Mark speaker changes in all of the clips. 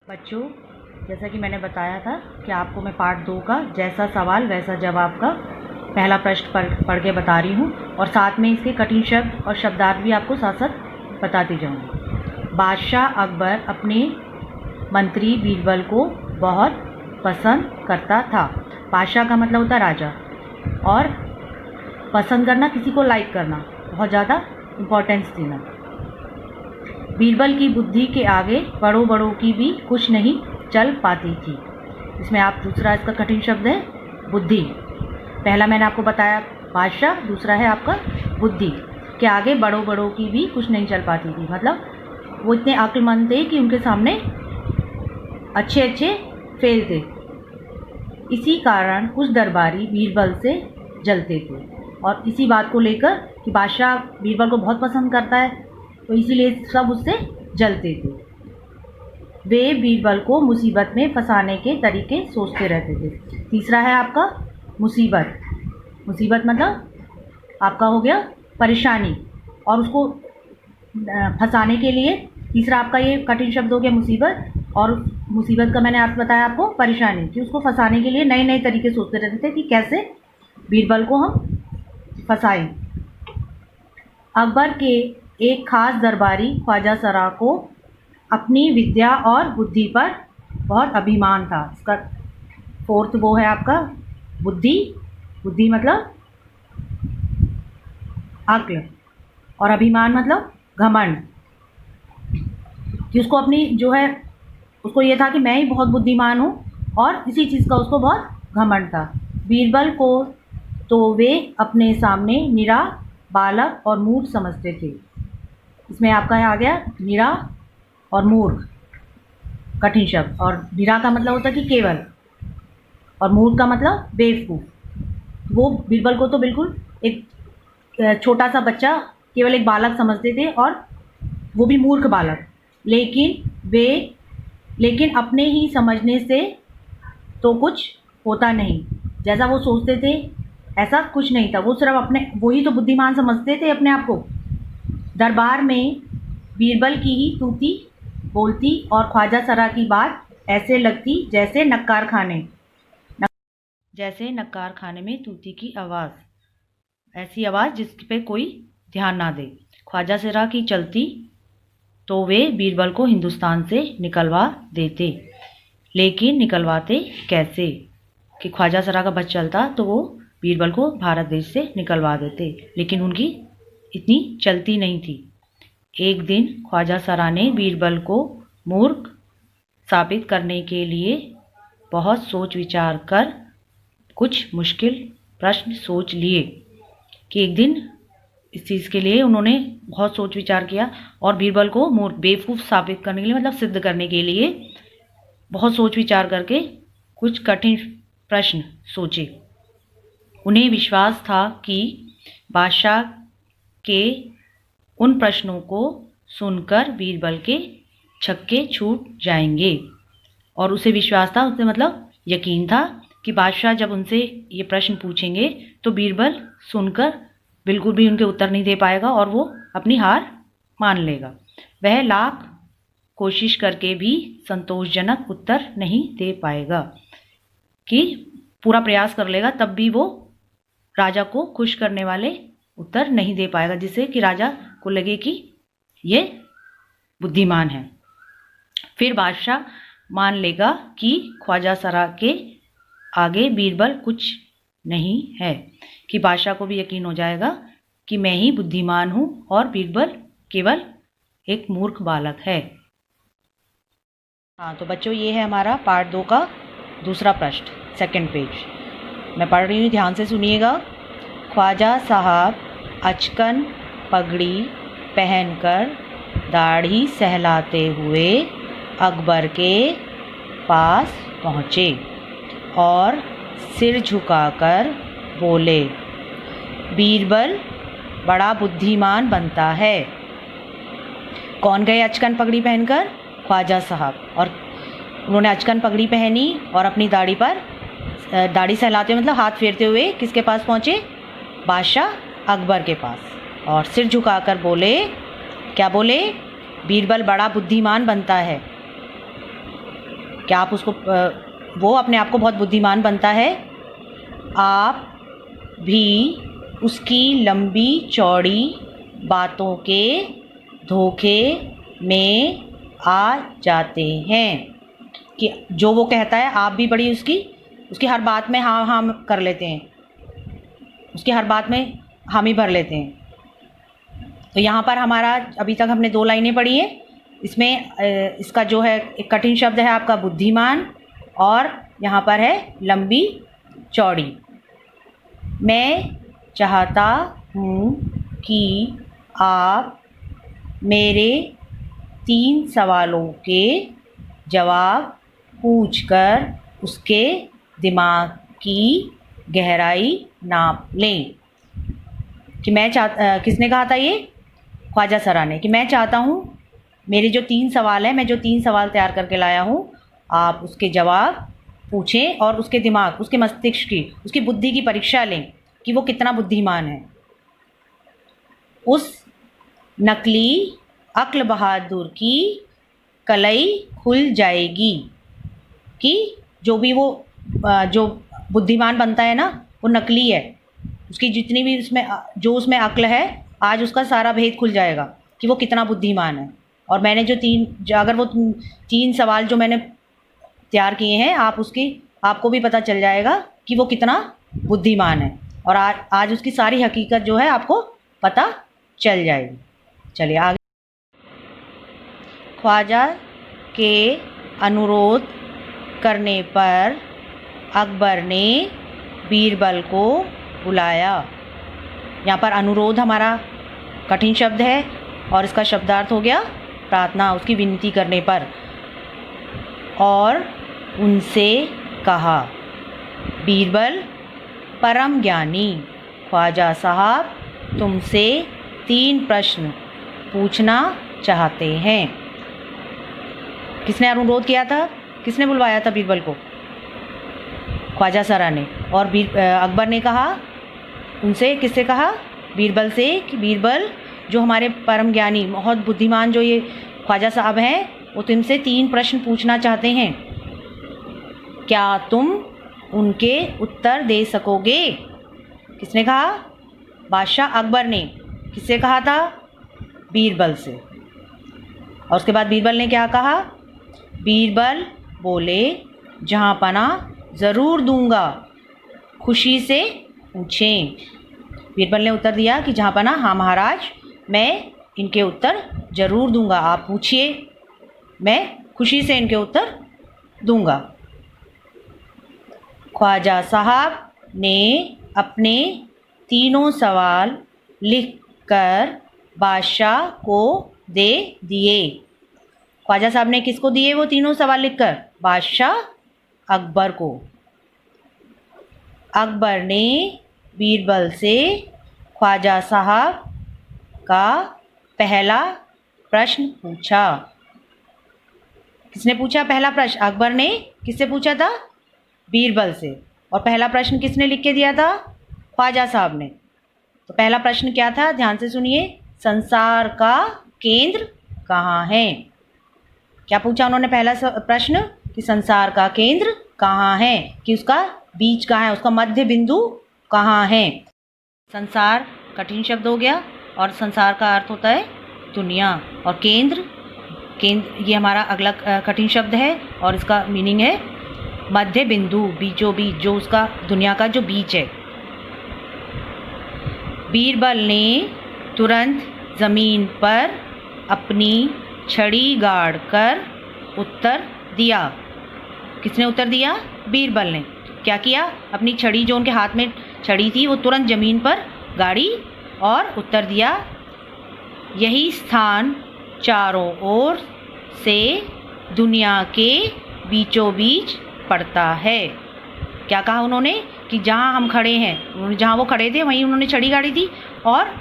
Speaker 1: बच्चों, जैसा कि मैंने बताया था कि आपको मैं पार्ट 2 का जैसा सवाल वैसा जवाब का पहला प्रश्न पढ़ के बता रही हूँ और साथ में इसके कठिन शब्द और शब्दार्थ भी आपको साथ साथ बताती जाऊँगी। बादशाह अकबर अपने मंत्री बीरबल को बहुत पसंद करता था। बादशाह का मतलब होता है राजा, और पसंद करना किसी को लाइक करना, बहुत ज़्यादा इम्पोर्टेंस देना। बीरबल की बुद्धि के आगे बड़ों बड़ों की भी कुछ नहीं चल पाती थी। इसमें आप दूसरा इसका कठिन शब्द है बुद्धि। पहला मैंने आपको बताया बादशाह, दूसरा है आपका बुद्धि के आगे बड़ों बड़ों की भी कुछ नहीं चल पाती थी। मतलब वो इतने अक्लमंद थे कि उनके सामने अच्छे अच्छे फेल थे। इसी कारण कुछ दरबारी बीरबल से जलते थे और इसी बात को लेकर कि बादशाह बीरबल को बहुत पसंद करता है, तो इसीलिए सब उससे जलते थे। वे बीरबल को मुसीबत में फंसाने के तरीके सोचते रहते थे। तीसरा है आपका मुसीबत। मुसीबत मतलब आपका हो गया परेशानी, और उसको फंसाने के लिए तीसरा आपका ये कठिन शब्द हो गया मुसीबत। और मुसीबत का मैंने आपको बताया आपको परेशानी, कि उसको फंसाने के लिए नए नए तरीके सोचते रहते थे कि कैसे बीरबल को हम फंसाएं। अकबर के एक खास दरबारी ख्वाजा सरा को अपनी विद्या और बुद्धि पर बहुत अभिमान था। इसका फोर्थ वो है आपका बुद्धि। बुद्धि मतलब अक्ल, और अभिमान मतलब घमंड, कि उसको अपनी जो है उसको ये था कि मैं ही बहुत बुद्धिमान हूँ, और इसी चीज़ का उसको बहुत घमंड था। बीरबल को तो वे अपने सामने निरा बालक और मूर्ख समझते थे। इसमें आपका आ गया निरा और मूर्ख कठिन शब्द। और निरा का मतलब होता है कि केवल, और मूर्ख का मतलब बेवकूफ़। वो बीरबल को तो बिल्कुल एक छोटा सा बच्चा, केवल एक बालक समझते थे, और वो भी मूर्ख बालक। लेकिन अपने ही समझने से तो कुछ होता नहीं। जैसा वो सोचते थे ऐसा कुछ नहीं था। वो सिर्फ वही तो बुद्धिमान समझते थे अपने आप को। दरबार में बीरबल की ही तूती बोलती और ख्वाजा सरा की बात ऐसे लगती जैसे नक्कार खाने में तूती की आवाज़, ऐसी आवाज़ जिस पे कोई ध्यान ना दे। ख्वाजा सरा की चलती तो वे बीरबल को हिंदुस्तान से निकलवा देते। लेकिन निकलवाते कैसे? कि ख्वाजा सरा का बस चलता तो वो बीरबल को भारत देश से निकलवा देते, लेकिन उनकी इतनी चलती नहीं थी। एक दिन ख्वाजा सरा ने बीरबल को मूर्ख साबित करने के लिए बहुत सोच विचार कर कुछ मुश्किल प्रश्न सोच लिए। कि एक दिन इस चीज़ के लिए उन्होंने बहुत सोच विचार किया, और बीरबल को मूर्ख बेवकूफ़ साबित करने के लिए, मतलब सिद्ध करने के लिए बहुत सोच विचार करके कुछ कठिन प्रश्न सोचे। उन्हें विश्वास था कि बादशाह के उन प्रश्नों को सुनकर बीरबल के छक्के छूट जाएंगे। और उसे विश्वास था, उसे मतलब यकीन था कि बादशाह जब उनसे ये प्रश्न पूछेंगे तो बीरबल सुनकर बिल्कुल भी उनके उत्तर नहीं दे पाएगा और वो अपनी हार मान लेगा। वह लाख कोशिश करके भी संतोषजनक उत्तर नहीं दे पाएगा, कि पूरा प्रयास कर लेगा तब भी वो राजा को खुश करने वाले उत्तर नहीं दे पाएगा, जिससे कि राजा को लगे कि ये बुद्धिमान है। फिर बादशाह मान लेगा कि ख्वाजा सरा के आगे बीरबल कुछ नहीं है, कि बादशाह को भी यकीन हो जाएगा कि मैं ही बुद्धिमान हूँ और बीरबल केवल एक मूर्ख बालक है। हाँ, तो बच्चों ये है हमारा पार्ट 2 का दूसरा प्रश्न, सेकंड पेज। मैं पढ़ रही हूँ, ध्यान से सुनिएगा। ख्वाजा साहब अचकन पगड़ी पहनकर दाढ़ी सहलाते हुए अकबर के पास पहुँचे और सिर झुकाकर बोले, बीरबल बड़ा बुद्धिमान बनता है। कौन गए अचकन पगड़ी पहनकर? ख्वाजा साहब। और उन्होंने अचकन पगड़ी पहनी और अपनी दाढ़ी सहलाते हुए, मतलब हाथ फेरते हुए किसके पास पहुँचे? बादशाह अकबर के पास। और सिर झुकाकर बोले, क्या बोले? बीरबल बड़ा बुद्धिमान बनता है। क्या आप उसको वो अपने आप को बहुत बुद्धिमान बनता है, आप भी उसकी लंबी चौड़ी बातों के धोखे में आ जाते हैं। कि जो वो कहता है आप भी बड़ी उसकी हर बात में हाँ हाँ कर लेते हैं, उसकी हर बात में हामी भर लेते हैं। तो यहाँ पर हमारा अभी तक हमने 2 लाइनें पढ़ी हैं। इसमें इसका जो है एक कठिन शब्द है आपका बुद्धिमान, और यहाँ पर है लंबी चौड़ी। मैं चाहता हूँ कि आप मेरे 3 सवालों के जवाब पूछकर उसके दिमाग की गहराई नाप लें। कि मैं किसने कहा था ये? ख्वाजा सरा ने। कि मैं चाहता हूँ मेरे जो 3 सवाल हैं, मैं जो 3 सवाल तैयार करके लाया हूँ, आप उसके जवाब पूछें और उसके दिमाग, उसके मस्तिष्क की, उसकी बुद्धि की परीक्षा लें कि वो कितना बुद्धिमान है। उस नकली अक्ल बहादुर की कलई खुल जाएगी। कि जो भी वो जो बुद्धिमान बनता है ना, वो नकली है। उसकी जितनी भी उसमें अक्ल है, आज उसका सारा भेद खुल जाएगा कि वो कितना बुद्धिमान है। और मैंने जो अगर वो 3 सवाल जो मैंने तैयार किए हैं, आपको भी पता चल जाएगा कि वो कितना बुद्धिमान है, और आज उसकी सारी हकीकत जो है आपको पता चल जाएगी। चलिए आगे। ख्वाजा के अनुरोध करने पर अकबर ने बीरबल को बुलाया। यहाँ पर अनुरोध हमारा कठिन शब्द है और इसका शब्दार्थ हो गया प्रार्थना, उसकी विनती करने पर। और उनसे कहा, बीरबल परम ज्ञानी ख्वाजा साहब तुमसे 3 प्रश्न पूछना चाहते हैं। किसने अनुरोध किया था? किसने बुलवाया था बीरबल को? ख्वाजा सरा ने। और अकबर ने कहा उनसे, किससे कहा? बीरबल से, कि बीरबल जो हमारे परम ज्ञानी बहुत बुद्धिमान जो ये ख्वाजा साहब हैं, वो तुमसे 3 प्रश्न पूछना चाहते हैं, क्या तुम उनके उत्तर दे सकोगे? किसने कहा? बादशाह अकबर ने। किससे कहा था? बीरबल से। और उसके बाद बीरबल ने क्या कहा? बीरबल बोले, जहाँ पना ज़रूर दूंगा, खुशी से पूछें। बीरबल ने उत्तर दिया कि जहाँ पना, हाँ महाराज, मैं इनके उत्तर ज़रूर दूंगा, आप पूछिए, मैं खुशी से इनके उत्तर दूंगा। ख्वाजा साहब ने अपने 3 सवाल लिखकर बादशाह को दे दिए। ख्वाजा साहब ने किसको दिए वो 3 सवाल लिखकर? बादशाह अकबर को। अकबर ने बीरबल से ख्वाजा साहब का पहला प्रश्न पूछा। किसने पूछा पहला प्रश्न? अकबर ने। किससे पूछा था? बीरबल से। और पहला प्रश्न किसने लिख के दिया था? ख्वाजा साहब ने। तो पहला प्रश्न क्या था? ध्यान से सुनिए। संसार का केंद्र कहाँ है? क्या पूछा उन्होंने पहला प्रश्न? कि संसार का केंद्र कहाँ है, कि उसका बीच कहाँ है, उसका मध्य बिंदु कहाँ है। संसार कठिन शब्द हो गया, और संसार का अर्थ होता है दुनिया, और केंद्र ये हमारा अगला कठिन शब्द है, और इसका मीनिंग है मध्य बिंदु, बीचों बीच, जो उसका दुनिया का जो बीच है। बीरबल ने तुरंत ज़मीन पर अपनी छड़ी गाड़ कर उत्तर दिया। किसने उत्तर दिया? बीरबल ने। क्या किया? अपनी छड़ी, जो उनके हाथ में छड़ी थी, वो तुरंत ज़मीन पर गाड़ी और उत्तर दिया, यही स्थान चारों ओर से दुनिया के बीचों बीच पड़ता है। क्या कहा उन्होंने? कि जहाँ हम खड़े हैं, जहाँ वो खड़े थे वहीं उन्होंने छड़ी गाड़ी थी, और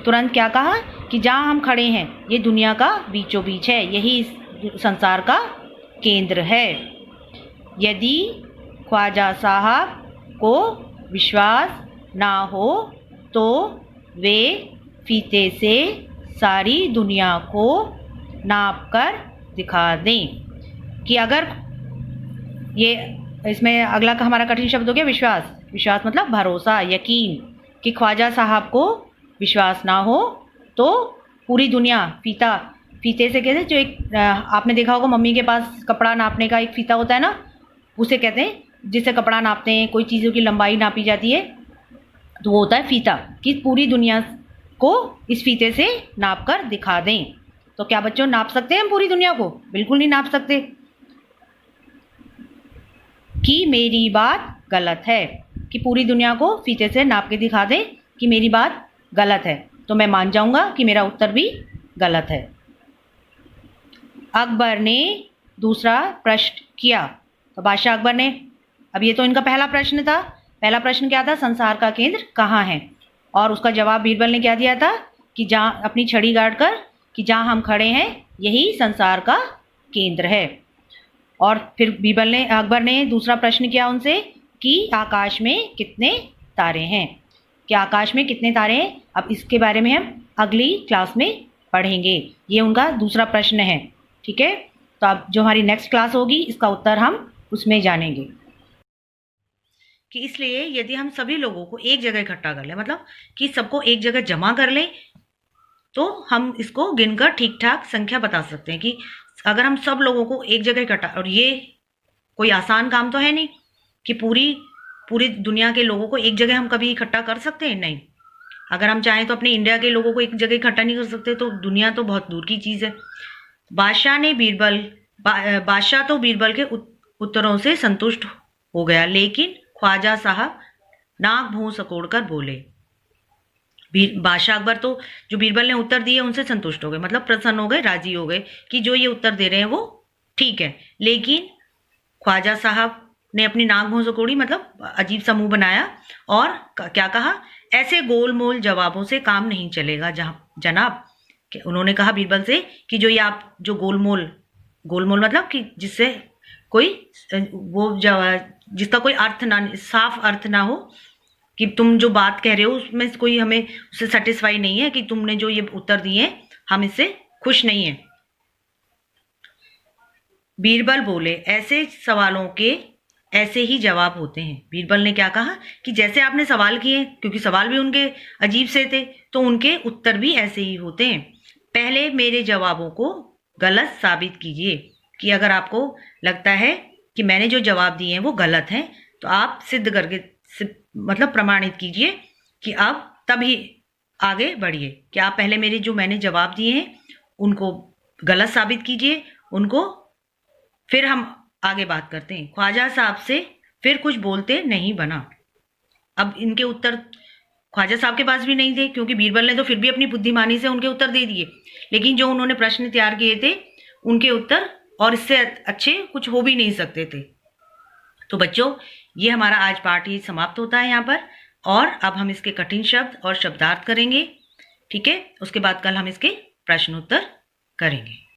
Speaker 1: तुरंत क्या कहा? कि जहाँ हम खड़े हैं ये दुनिया का बीचों बीच है, यही संसार का केंद्र है। यदि ख्वाजा साहब को विश्वास ना हो तो वे फीते से सारी दुनिया को नाप कर दिखा दें। कि अगर ये इसमें अगला का हमारा कठिन शब्द हो गया विश्वास। विश्वास मतलब भरोसा, यकीन, कि ख्वाजा साहब को विश्वास ना हो तो पूरी दुनिया, फीते से कहते हैं, जो एक आपने देखा होगा मम्मी के पास कपड़ा नापने का एक फीता होता है ना, उसे कहते हैं, जिससे कपड़ा नापते हैं, कोई चीज़ों की लंबाई नापी जाती है, तो वो होता है फीता, कि पूरी दुनिया को इस फीते से नाप कर दिखा दें। तो क्या बच्चों नाप सकते हैं हम पूरी दुनिया को? बिल्कुल नहीं नाप सकते। कि मेरी बात गलत है, कि पूरी दुनिया को फीते से नाप के दिखा दें कि मेरी बात गलत है, तो मैं मान जाऊंगा कि मेरा उत्तर भी गलत है। अकबर ने दूसरा प्रश्न किया, तो बादशाह अकबर ने, अब ये तो इनका पहला प्रश्न था। पहला प्रश्न क्या था? संसार का केंद्र कहाँ है? और उसका जवाब बीरबल ने क्या दिया था? कि जहाँ, अपनी छड़ी गाड़ कर, कि जहाँ हम खड़े हैं यही संसार का केंद्र है। और फिर अकबर ने दूसरा प्रश्न किया उनसे कि आकाश में कितने तारे हैं, कि आकाश में कितने तारे हैं। अब इसके बारे में हम अगली क्लास में पढ़ेंगे। ये उनका दूसरा प्रश्न है, ठीक है। तो अब जो हमारी नेक्स्ट क्लास होगी इसका उत्तर हम उसमें जानेंगे। कि इसलिए यदि हम सभी लोगों को एक जगह इकट्ठा कर लें, मतलब कि सबको एक जगह जमा कर लें, तो हम इसको गिनकर ठीक ठाक संख्या बता सकते हैं। कि अगर हम सब लोगों को एक जगह इकट्ठा, और ये कोई आसान काम तो है नहीं कि पूरी दुनिया के लोगों को एक जगह हम कभी इकट्ठा कर सकते हैं, नहीं। अगर हम चाहें तो अपने इंडिया के लोगों को एक जगह इकट्ठा नहीं कर सकते, तो दुनिया तो बहुत दूर की चीज़ है। बादशाह तो बीरबल के उत्तरों से संतुष्ट हो गया, लेकिन ख्वाजा साहब नाक भौं सकोड़ कर बोले। बादशाह अकबर तो जो बीरबल ने उत्तर दिए उनसे संतुष्ट हो गए, मतलब प्रसन्न हो गए, राजी हो गए कि जो ये उत्तर दे रहे हैं वो ठीक है। लेकिन ख्वाजा साहब ने अपनी नाक भौं सकोड़ी, मतलब अजीब सा मुंह बनाया, और क्या कहा? ऐसे गोलमोल जवाबों से काम नहीं चलेगा जनाब। उन्होंने कहा बीरबल से कि जो ये आप जो गोलमोल मतलब कि जिससे कोई जिसका कोई अर्थ ना, साफ अर्थ ना हो, कि तुम जो बात कह रहे हो उसमें कोई हमें उससे सेटिस्फाई नहीं है, कि तुमने जो ये उत्तर दिए हम इससे खुश नहीं है। बीरबल बोले, ऐसे सवालों के ऐसे ही जवाब होते हैं। बीरबल ने क्या कहा? कि जैसे आपने सवाल किए, क्योंकि सवाल भी उनके अजीब से थे, तो उनके उत्तर भी ऐसे ही होते हैं। पहले मेरे जवाबों को गलत साबित कीजिए, कि अगर आपको लगता है कि मैंने जो जवाब दिए हैं वो गलत हैं, तो आप सिद्ध करके, मतलब प्रमाणित कीजिए, कि अब तभी आगे बढ़िए। कि आप पहले मेरे जो मैंने जवाब दिए हैं उनको गलत साबित कीजिए, उनको, फिर हम आगे बात करते हैं। ख्वाजा साहब से फिर कुछ बोलते नहीं बना। अब इनके उत्तर ख्वाजा साहब के पास भी नहीं थे, क्योंकि बीरबल ने तो फिर भी अपनी बुद्धिमानी से उनके उत्तर दे दिए, लेकिन जो उन्होंने प्रश्न तैयार किए थे उनके उत्तर और इससे अच्छे कुछ हो भी नहीं सकते थे। तो बच्चों, ये हमारा आज पाठ ही समाप्त होता है यहाँ पर, और अब हम इसके कठिन शब्द और शब्दार्थ करेंगे, ठीक है। उसके बाद कल हम इसके प्रश्न उत्तर करेंगे।